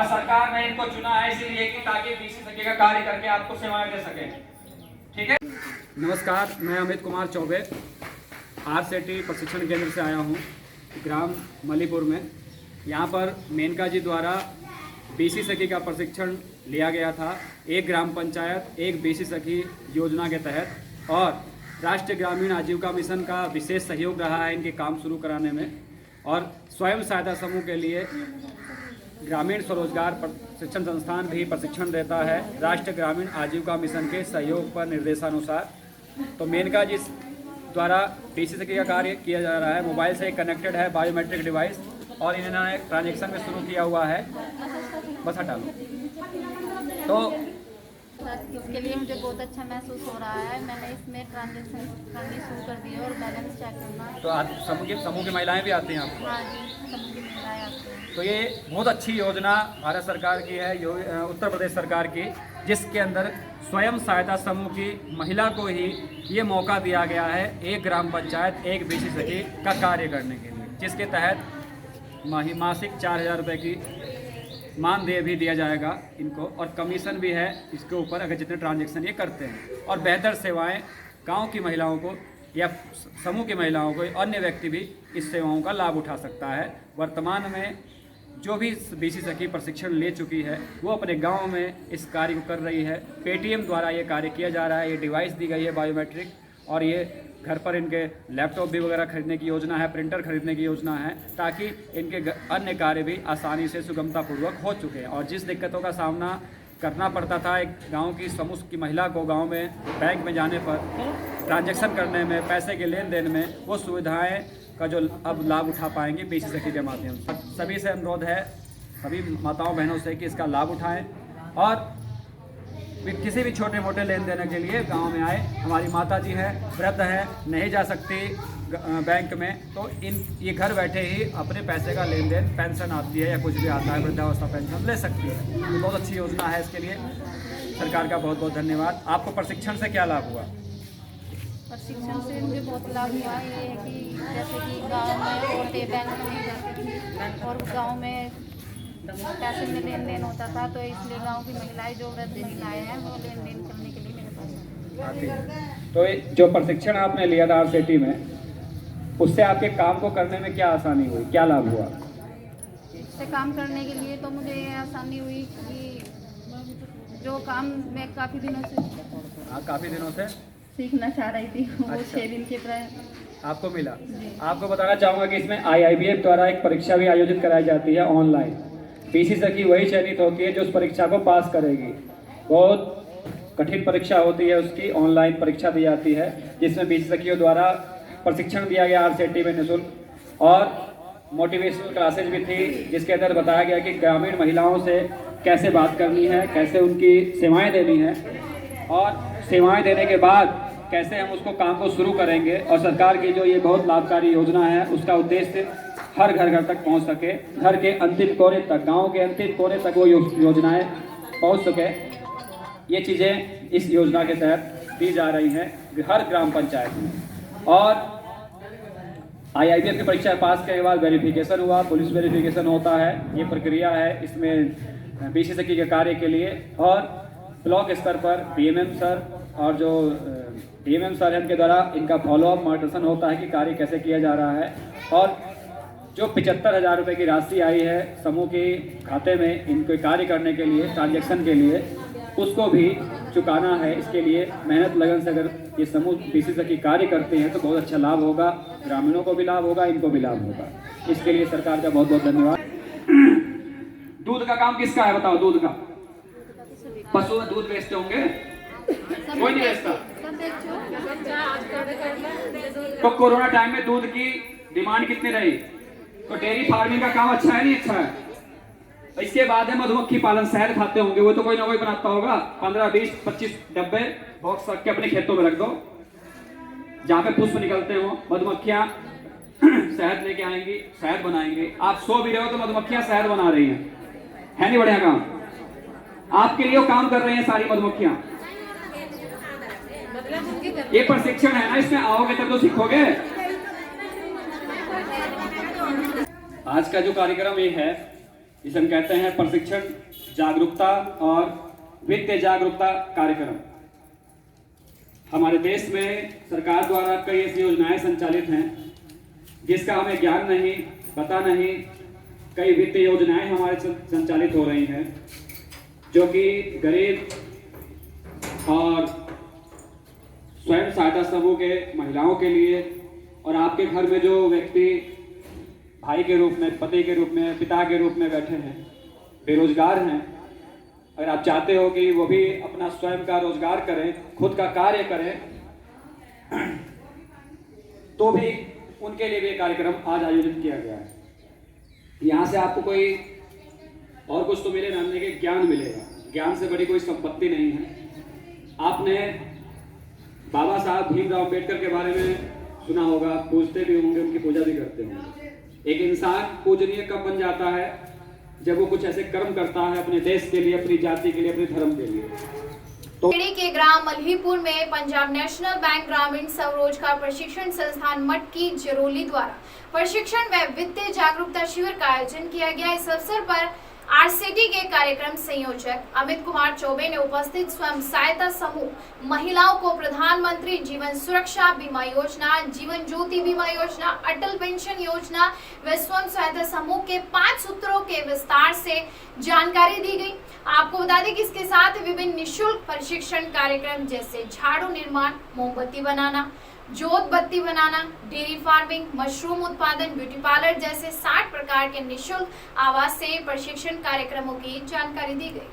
और सरकार ने इनको चुना है इसीलिए कि ताकि बीसी सखी का कार्य करके आपको सेवाएं दे सके। ठीक है। नमस्कार, मैं अमित कुमार चौबे आरसेटी प्रशिक्षण केंद्र से आया हूँ ग्राम मलीपुर में। यहाँ पर मेनका जी द्वारा बीसी सखी का प्रशिक्षण लिया गया था, एक ग्राम पंचायत एक बीसी सखी योजना के तहत, और राष्ट्रीय ग्रामीण आजीविका मिशन का विशेष सहयोग रहा है इनके काम शुरू कराने में। और स्वयं सहायता समूह के लिए ग्रामीण स्वरोजगार प्रशिक्षण संस्थान भी प्रशिक्षण देता है राष्ट्रीय ग्रामीण आजीविका मिशन के सहयोग पर निर्देशानुसार। तो मेनका जी द्वारा बीसी सखी का कार्य किया जा रहा है, मोबाइल से कनेक्टेड है बायोमेट्रिक डिवाइस, और इन्होंने ट्रांजेक्शन में शुरू किया हुआ है। बस हटा लो। तो इसके लिए मुझे बहुत अच्छा महसूस हो रहा है। मैंने इसमें ट्रांजेक्शन करनी शुरू कर दी है और बैलेंस चेक करना। तो आज समूह की महिलाएं भी आती हैं आपको? हाँ जी, समूह की महिलाएं आती हैं। तो ये बहुत अच्छी योजना भारत सरकार की है, उत्तर प्रदेश सरकार की, जिसके अंदर स्वयं सहायता समूह की महिला को ही ये मौका दिया गया है एक ग्राम पंचायत एक बीसी सखी का कार्य करने के लिए, जिसके तहत मासिक 4,000 रुपये की मानदेय भी दिया जाएगा इनको, और कमीशन भी है इसके ऊपर अगर जितने ट्रांजेक्शन ये करते हैं। और बेहतर सेवाएं गांव की महिलाओं को या समूह की महिलाओं को अन्य व्यक्ति भी इस सेवाओं का लाभ उठा सकता है। वर्तमान में जो भी बीसी सखी प्रशिक्षण ले चुकी है वो अपने गांव में इस कार्य को कर रही है। पेटीएम द्वारा ये कार्य किया जा रहा है। ये डिवाइस दी गई है बायोमेट्रिक, और ये घर पर इनके लैपटॉप भी वगैरह खरीदने की योजना है, प्रिंटर खरीदने की योजना है, ताकि इनके अन्य कार्य भी आसानी से सुगमतापूर्वक हो चुके हैं। और जिस दिक्कतों का सामना करना पड़ता था एक गांव की समूह की महिला को गांव में बैंक में जाने पर ट्रांजैक्शन करने में, पैसे के लेन देन में, वो सुविधाएं का जो अब लाभ उठा पाएंगे बीसी सखी के माध्यम से। सभी से अनुरोध है, सभी माताओं बहनों से, कि इसका लाभ उठाएं और किसी भी छोटे मोटे लेन देन के लिए गांव में आए। हमारी माता जी हैं, वृद्ध हैं, नहीं जा सकती बैंक में, तो ये घर बैठे ही अपने पैसे का लेन देन, पेंशन आती है या कुछ भी आता है, वृद्धावस्था पेंशन ले सकती है। तो बहुत अच्छी योजना है, इसके लिए सरकार का बहुत बहुत धन्यवाद। आपको प्रशिक्षण से क्या लाभ हुआ? प्रशिक्षण से मुझे बहुत लाभ हुआ। ये है कि जैसे कि गाँव में औरतें बैंक में नहीं जाती थी और गाँव में पैसे में लेन देन होता था, तो इसलिए गांव की महिलाएं, जो वृद्ध महिलाएं हैं, वो लेन देन करने के लिए मेरे पास आती हैं। तो जो प्रशिक्षण आपने लिया था आरसेटी में, उससे आपके काम को करने में क्या आसानी हुई, क्या लाभ हुआ? इससे काम करने के लिए तो मुझे ये आसानी हुई कि जो काम मैं काफ़ी दिनों से सीखना चाह रही थी, वो 6 दिन के तरह आपको मिला। आपको बताना चाहूँगा कि इसमें IIBF द्वारा एक परीक्षा भी आयोजित कराई जाती है ऑनलाइन। बीसी सखी वही चयनित होती है जो उस परीक्षा को पास करेगी। बहुत कठिन परीक्षा होती है, उसकी ऑनलाइन परीक्षा दी जाती है, जिसमें बीसी सखियों द्वारा प्रशिक्षण दिया गया आरसेटी में निःशुल्क, और मोटिवेशनल क्लासेज भी थी, जिसके अंदर बताया गया कि ग्रामीण महिलाओं से कैसे बात करनी है, कैसे उनकी सेवाएँ देनी है, और सेवाएँ देने के बाद कैसे हम उसको काम को शुरू करेंगे। और सरकार की जो ये बहुत लाभकारी योजना है, उसका उद्देश्य हर घर तक पहुंच सके, घर के अंतिम कोने तक, गांव के अंतिम कोने तक वो योजनाएं पहुंच सके। ये चीज़ें इस योजना के तहत दी जा रही हैं हर ग्राम पंचायत में। और IIBF की परीक्षा पास करने के बाद वेरिफिकेशन हुआ, पुलिस वेरिफिकेशन होता है। ये प्रक्रिया है इसमें बीसी सखी के कार्य के लिए। और ब्लॉक स्तर पर DMM सर और जो DMM सर हैं, उनके द्वारा इनका फॉलोअप मार्गदर्शन होता है कि कार्य कैसे किया जा रहा है। और जो 75,000 रुपये की राशि आई है समूह के खाते में इनको कार्य करने के लिए, ट्रांजैक्शन के लिए, उसको भी चुकाना है। इसके लिए मेहनत लगन से अगर ये समूह बीसी सखी कार्य करते हैं तो बहुत अच्छा लाभ होगा, ग्रामीणों को भी लाभ होगा, इनको भी लाभ होगा। इसके लिए सरकार का बहुत बहुत धन्यवाद। दूध का काम किसका है बताओ? दूध का पशु दूध बेचते होंगे, कोई नहीं बेचता। तो कोरोना टाइम में दूध की डिमांड कितनी रही? तो डेयरी फार्मिंग का काम अच्छा है, नहीं अच्छा है? इसके बाद है मधुमक्खी पालन, शहद खाते होंगे, वो तो कोई ना कोई बनाता होगा। 15, 20, 25 डब्बे बॉक्स रख के अपने खेतों में रख दो, जहाँ पे पुष्प निकलते हो, मधुमक्खियाँ शहद लेके आएंगी, शहद बनाएंगे। आप सो भी रहे हो तो मधुमक्खियाँ शहद बना रही हैं, है नहीं बढ़िया काम? आपके लिए वो काम कर रही हैं सारी मधुमक्खियाँ। ये प्रशिक्षण है ना, इसमें आओगे तब तो सीखोगे। आज का जो कार्यक्रम ये है, जिसे हम कहते हैं प्रशिक्षण जागरूकता और वित्तीय जागरूकता कार्यक्रम। हमारे देश में सरकार द्वारा कई ऐसी योजनाएं संचालित हैं जिसका हमें ज्ञान नहीं, पता नहीं। कई वित्तीय योजनाएं हमारे संचालित हो रही हैं जो कि गरीब और स्वयं सहायता समूह के महिलाओं के लिए, और आपके घर में जो व्यक्ति भाई के रूप में, पति के रूप में, पिता के रूप में बैठे हैं, बेरोजगार हैं, अगर आप चाहते हो कि वो भी अपना स्वयं का रोजगार करें, खुद का कार्य करें, तो भी उनके लिए भी एक कार्यक्रम आज आयोजित किया गया है। यहाँ से आपको कोई और कुछ तो मिले ना, कि ज्ञान मिलेगा। ज्ञान से बड़ी कोई संपत्ति नहीं है। आपने बाबा साहब भीमराव अम्बेडकर के बारे में सुना होगा, पूजते भी होंगे, उनकी पूजा भी करते होंगे। एक इंसान पूजनीय कब बन जाता है? जब वो कुछ ऐसे कर्म करता है अपने देश के लिए, अपनी जाति के लिए, अपने धर्म के लिए। तो के ग्राम मल्हीपुर में पंजाब नेशनल बैंक ग्रामीण स्वरोजगार प्रशिक्षण संस्थान मटकी जरोली द्वारा प्रशिक्षण व वित्तीय जागरूकता शिविर का आयोजन किया गया। इस अवसर पर आरसीटी के कार्यक्रम संयोजक अमित कुमार चौबे ने उपस्थित स्वयं सहायता समूह महिलाओं को प्रधानमंत्री जीवन सुरक्षा बीमा योजना, जीवन ज्योति बीमा योजना, अटल पेंशन योजना व स्वयं सहायता समूह के 5 सूत्रों के विस्तार से जानकारी दी गई। आपको बता दें कि इसके साथ विभिन्न निःशुल्क प्रशिक्षण कार्यक्रम जैसे झाड़ू निर्माण, मोमबत्ती बनाना, जोत बत्ती बनाना, डेयरी फार्मिंग, मशरूम उत्पादन, ब्यूटी पार्लर जैसे 60 प्रकार के निःशुल्क आवासीय प्रशिक्षण कार्यक्रमों की जानकारी दी गई।